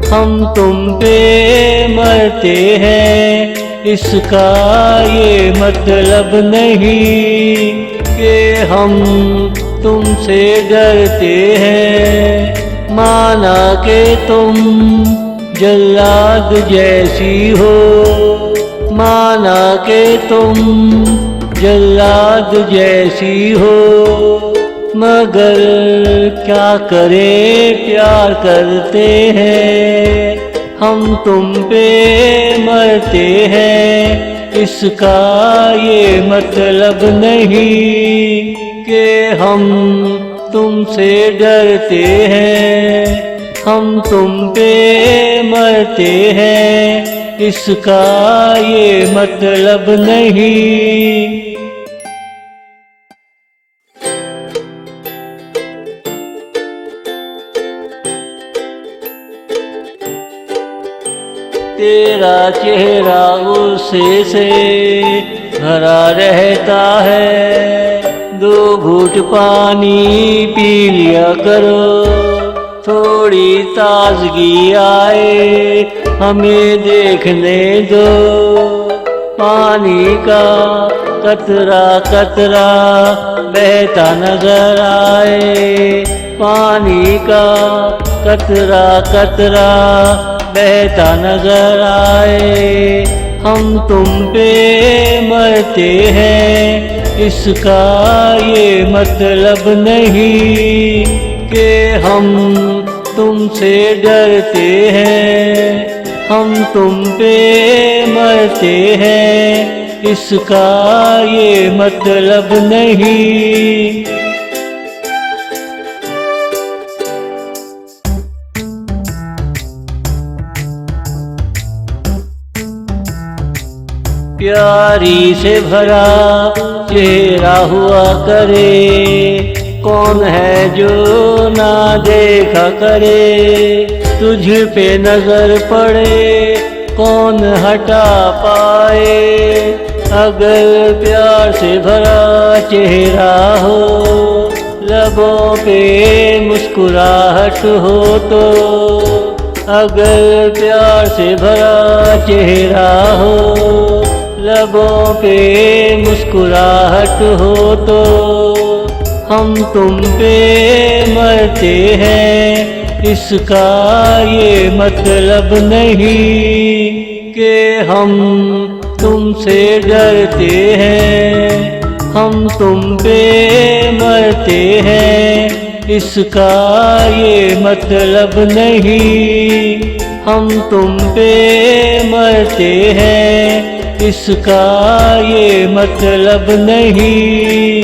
हम तुम पे मरते हैं, इसका ये मतलब नहीं कि हम तुमसे डरते हैं। माना कि तुम जल्लाद जैसी हो, माना कि तुम जल्लाद जैसी हो, मगर क्या करें प्यार करते हैं। हम तुम पे मरते हैं, इसका ये मतलब नहीं कि हम तुमसे डरते हैं। हम तुम पे मरते हैं, इसका ये मतलब नहीं। तेरा चेहरा गुस्से से भरा रहता है, दो घूंट पानी पी लिया करो, थोड़ी ताजगी आए हमें देखने दो। पानी का कतरा कतरा बहता नजर आए, पानी का कतरा कतरा बहता नजर आए। हम तुम पे मरते हैं, इसका ये मतलब नहीं कि हम तुमसे डरते हैं। हम तुम पे मरते हैं, इसका ये मतलब नहीं। प्यारी से भरा चेहरा हुआ करे, कौन है जो ना देखा करे। तुझ पे नजर पड़े कौन हटा पाए, अगर प्यार से भरा चेहरा हो, लबों पे मुस्कुराहट हो तो। अगर प्यार से भरा चेहरा हो, लबों पे मुस्कुराहट हो तो। हम तुम पे मरते हैं, इसका ये मतलब नहीं कि हम तुमसे डरते हैं। हम तुम पे मरते हैं, इसका ये मतलब नहीं। हम तुम पे मरते हैं, इसका ये मतलब नहीं।